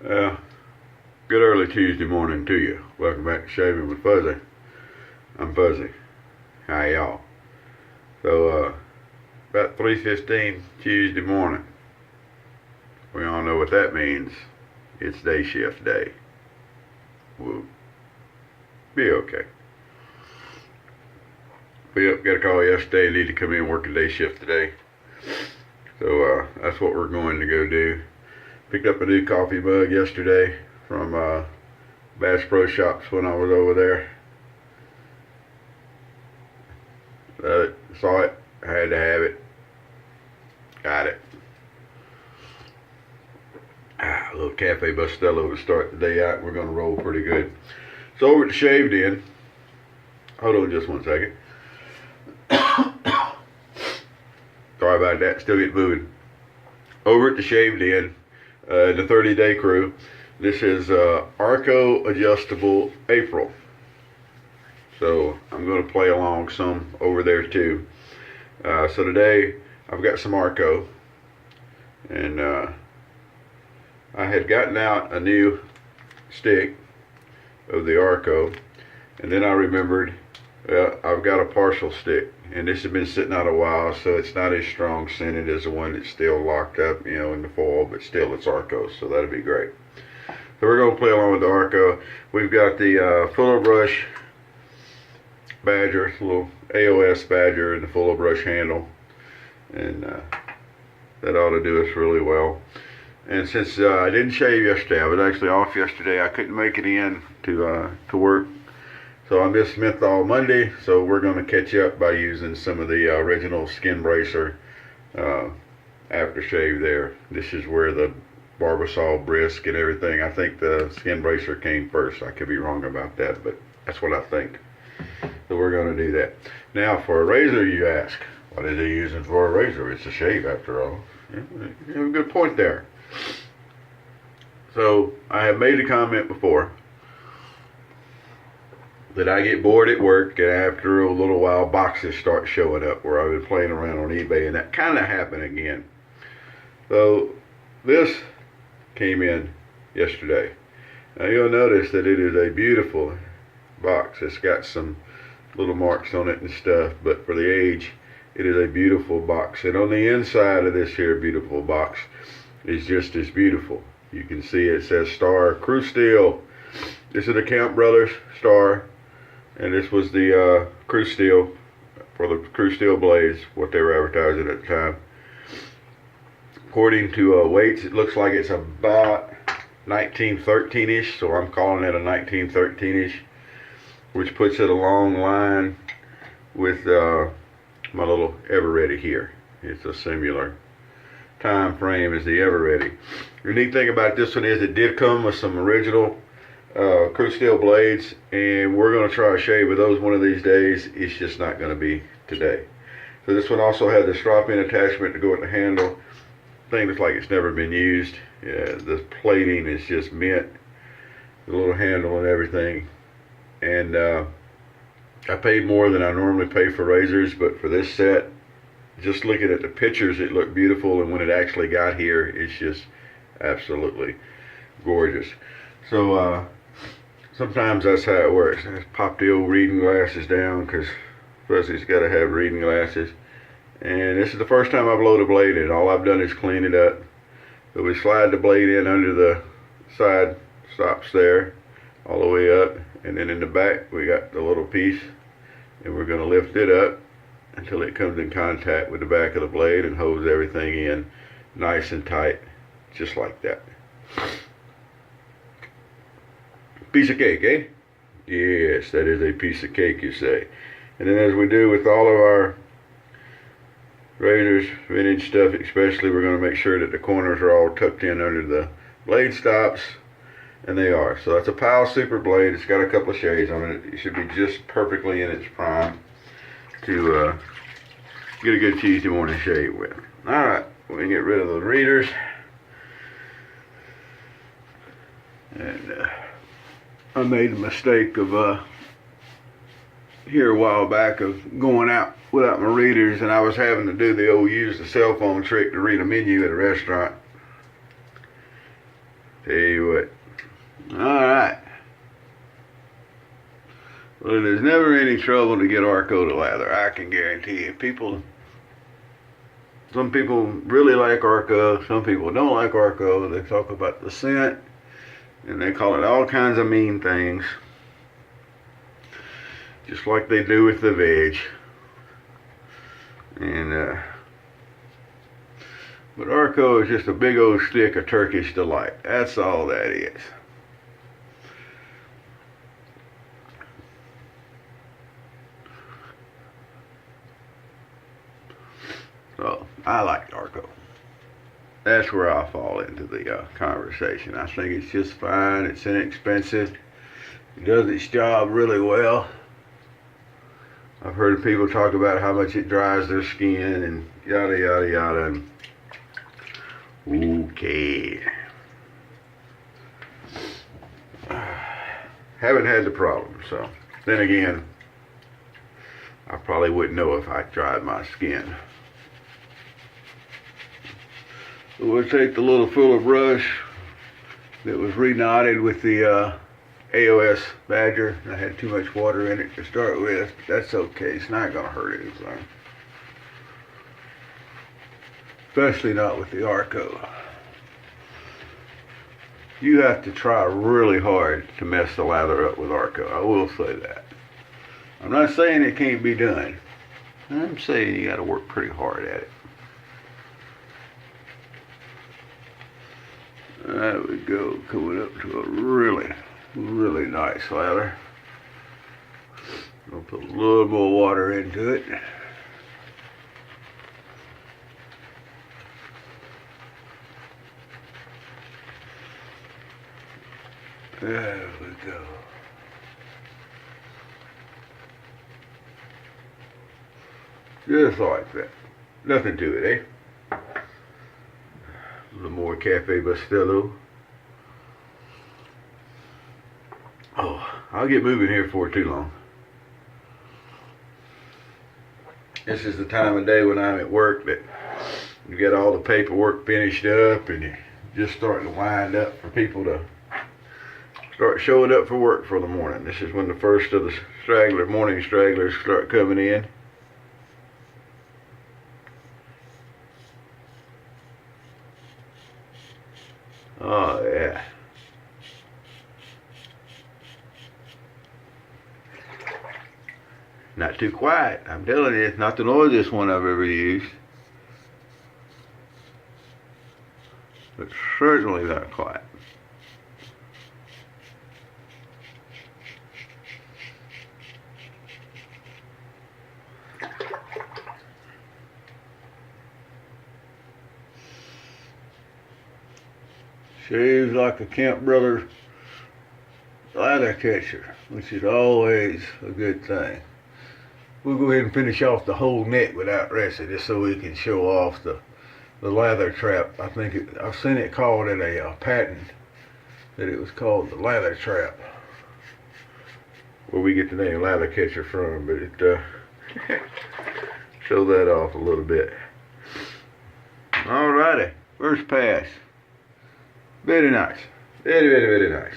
Good early Tuesday morning to you. Welcome back to Shaving with Fuzzy. I'm Fuzzy. Hi y'all. So, about 3:15 Tuesday morning. We all know what that means. It's day shift day. We'll be okay. Got a call yesterday. Need to come in and work a day shift today. So, that's what we're going to go do. Picked up a new coffee mug yesterday from Bass Pro Shops when I was over there. Saw it, had to have it. Got it. A little Kampfe Bro to start the day out. We're going to roll pretty good. So over at the Shaved In. Hold on just one second. Sorry about that. Still getting moving. Over at the Shaved In. The 30-day crew. This is Arko Adjustable April. So I'm going to play along some over there too. So today I've got some Arko, and I had gotten out a new stick of the Arko, and then I remembered I've got a partial stick, and this has been sitting out a while, so it's not as strong scented as the one that's still locked up, in the foil, but still it's Arko, so that'll be great. So we're going to play along with the Arko. We've got the Fuller Brush Badger, little AOS Badger, and the Fuller Brush handle, and that ought to do us really well. And since I didn't shave yesterday, I was actually off yesterday, I couldn't make it in to work. So I missed Menthol Monday, so we're going to catch up by using some of the original Skin Bracer aftershave there. This is where the Barbasol Brisk and everything, I think the Skin Bracer came first. I could be wrong about that, but that's what I think. So we're going to do that. Now for a razor, you ask, what is he using for a razor? It's a shave after all. You have a good point there. So I have made a comment before that I get bored at work, and after a little while boxes start showing up where I've been playing around on eBay, and that kind of happened again. So this came in yesterday. Now you'll notice that it is a beautiful box. It's got some little marks on it and stuff, but for the age, it is a beautiful box. And on the inside of this here beautiful box is just as beautiful. You can see it says Star Cru Steel. This is the Camp Brothers Star, and this was the Cru Steel for the Cru Steel blades, what they were advertising at the time. According to weights, it looks like it's about 1913-ish, so I'm calling it a 1913-ish, which puts it a long line with my little Ever-Ready here. It's a similar time frame as the Ever-Ready. The neat thing about this one is it did come with some original Cru Steel blades, and we're going to try a shave with those one of these days. It's just not going to be today. So this one also had the strap-in attachment to go with the handle. Thing looks like it's never been used. Yeah, the plating is just mint, the little handle and everything. And I paid more than I normally pay for razors, but for this set, just looking at the pictures, it looked beautiful, and when it actually got here, it's just absolutely gorgeous. So sometimes that's how it works. I just pop the old reading glasses down, because Fuzzy's got to have reading glasses. And this is the first time I've loaded a blade in. All I've done is clean it up. So we slide the blade in under the side stops there, all the way up, and then in the back we got the little piece, and we're going to lift it up until it comes in contact with the back of the blade and holds everything in nice and tight, just like that. Piece of cake, eh? Yes, that is a piece of cake, you say. And then as we do with all of our razors, vintage stuff especially, we're going to make sure that the corners are all tucked in under the blade stops, and they are. So that's a Powell Super blade. It's got a couple of shades on it. It should be just perfectly in its prime to get a good Tuesday morning shave with. Alright, we can get rid of those readers. And I made a mistake of here a while back of going out without my readers, and I was having to do the old use the cell phone trick to read a menu at a restaurant. Tell you Well, there's never any trouble to get Arko to lather, I can guarantee you. Some people really like Arko, some people don't like Arko. They talk about the scent, and they call it all kinds of mean things. Just like they do with the veg. But Arko is just a big old stick of Turkish delight. That's all that is. So, I like Arko. That's where I fall into the conversation. I think it's just fine. It's inexpensive. It does its job really well. I've heard people talk about how much it dries their skin and yada yada yada. Okay. Haven't had the problem, so. Then again, I probably wouldn't know if I dried my skin. So we'll take the little fuller brush that was reknotted with the AOS Badger. I had too much water in it to start with, but that's okay. It's not going to hurt anything. Especially not with the Arko. You have to try really hard to mess the lather up with Arko. I will say that. I'm not saying it can't be done. I'm saying you got to work pretty hard at it. There we go, coming up to a really, really nice lather. I'll put a little more water into it. There we go. Just like that. Nothing to it, eh? A little more Kampfe Bro. Oh, I'll get moving here before too long. This is the time of day when I'm at work that you get all the paperwork finished up and you're just starting to wind up for people to start showing up for work for the morning. This is when the first of the morning stragglers start coming in. Oh yeah. Not too quiet. I'm telling you, it's not the noisiest one I've ever used. But certainly not quiet. Shaves like a Camp Brother lather catcher, which is always a good thing. We'll go ahead and finish off the whole neck without resting, just so we can show off the lather trap. I've seen it called in a patent that it was called the lather trap, where we get the name lather catcher from, but it show that off a little bit. Alrighty, first pass. Very nice. Very, very, very nice.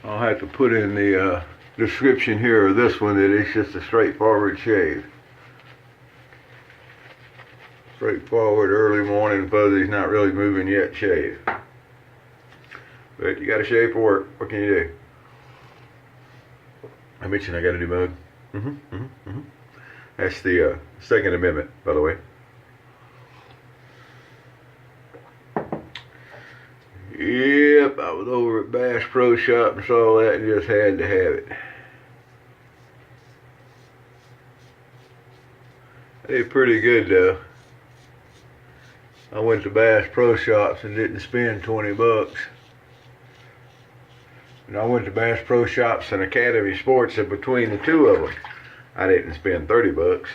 I'll have to put in the description here of this one that it's just a straightforward shave. Straightforward, early morning, fuzzy's not really moving yet shave. But you gotta shave for work. What can you do? I mentioned I gotta do mug. That's the Second Amendment, by the way. Yep, I was over at Bass Pro Shop and saw that and just had to have it. They're pretty good though. I went to Bass Pro Shops and didn't spend 20 bucks. And I went to Bass Pro Shops and Academy Sports, and between the two of them, I didn't spend 30 bucks.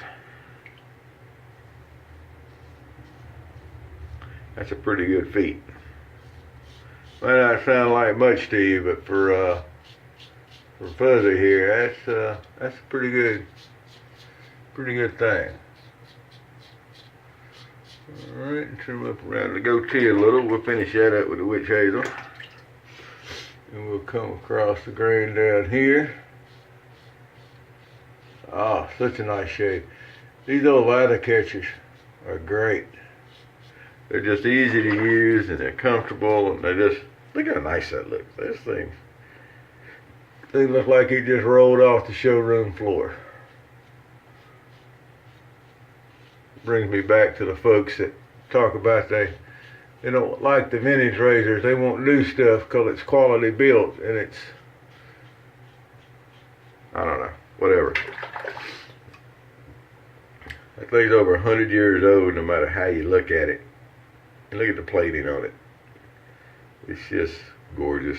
That's a pretty good feat. Might not sound like much to you, but for Fuzzy here, that's a pretty good thing. Alright, trim up around the goatee a little. We'll finish that up with the witch hazel. And we'll come across the grain down here. Ah, such a nice shade. These old ladder catchers are great. They're just easy to use and they're comfortable and they just, look how nice that looks. This thing, they look like it just rolled off the showroom floor. Brings me back to the folks that talk about they don't like the vintage razors. They want new stuff because it's quality built and it's, I don't know, whatever. That thing's over 100 years old no matter how you look at it. And look at the plating on it. It's just gorgeous.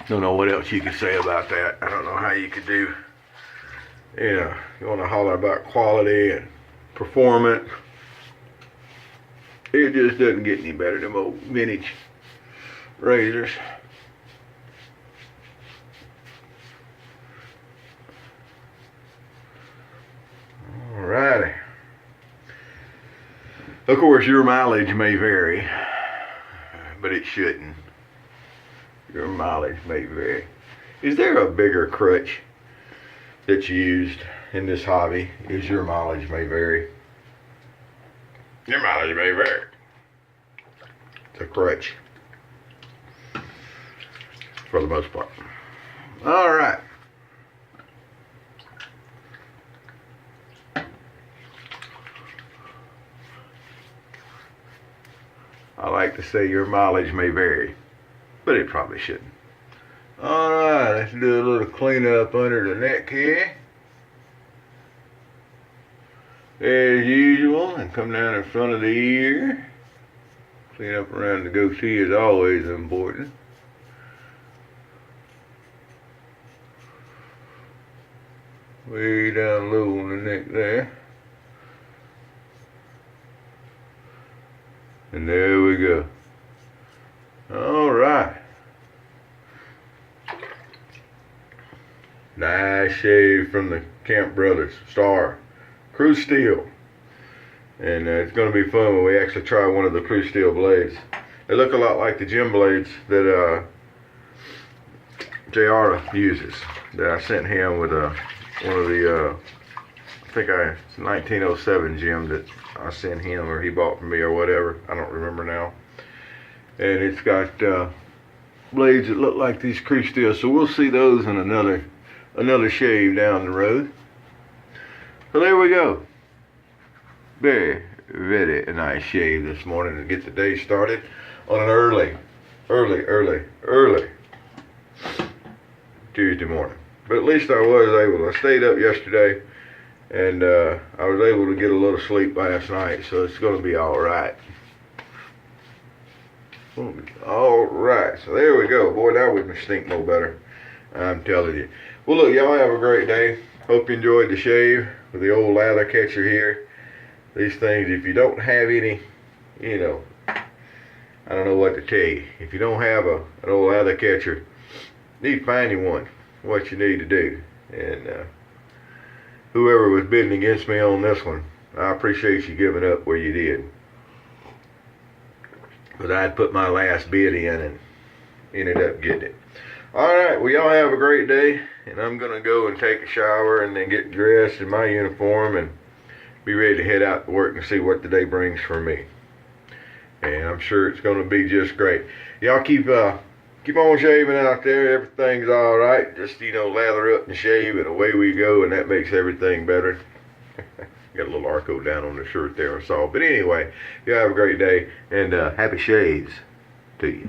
Don't know what else you could say about that. I don't know how you could do, you know, you want to holler about quality and performance. It just doesn't get any better than old vintage razors. Alrighty. Of course, your mileage may vary, but it shouldn't. Your mileage may vary. Is there a bigger crutch that's used in this hobby? Is your mileage may vary? Your mileage may vary. It's a crutch. For the most part. Alright. I like to say your mileage may vary, but it probably shouldn't. Alright, let's do a little cleanup under the neck here. As usual, and come down in front of the ear. Clean up around the goatee is always important. Way down low on the neck there. And there we go. Alright. Nice shave from the Kampfe Brothers Star Cru Steel. And it's going to be fun when we actually try one of the Cru Steel blades. They look a lot like the gym blades that JR uses. That I sent him with one of the, it's 1907 gym that I sent him or he bought for me or whatever. I don't remember now. And it's got blades that look like these Cru Steel. So we'll see those in another shave down the road. So there we go. Very, very nice shave this morning to get the day started on an early Tuesday morning. But at least I stayed up yesterday and I was able to get a little sleep last night, so it's going to be alright. Alright, so there we go. Boy, that would stink no better. I'm telling you. Well, look, y'all have a great day. Hope you enjoyed the shave with the old lather catcher here. These things, if you don't have any, you know, I don't know what to tell you. If you don't have an old lather catcher, you need to find you one. What you need to do. And whoever was bidding against me on this one, I appreciate you giving up where you did. But I'd put my last bid in and ended up getting it. Alright, well y'all have a great day. And I'm going to go and take a shower and then get dressed in my uniform and be ready to head out to work and see what the day brings for me. And I'm sure it's going to be just great. Y'all keep on shaving out there. Everything's alright. Just, you know, lather up and shave and away we go, and that makes everything better. Got a little Arko down on the shirt there or so. But anyway, y'all have a great day and happy shaves to you.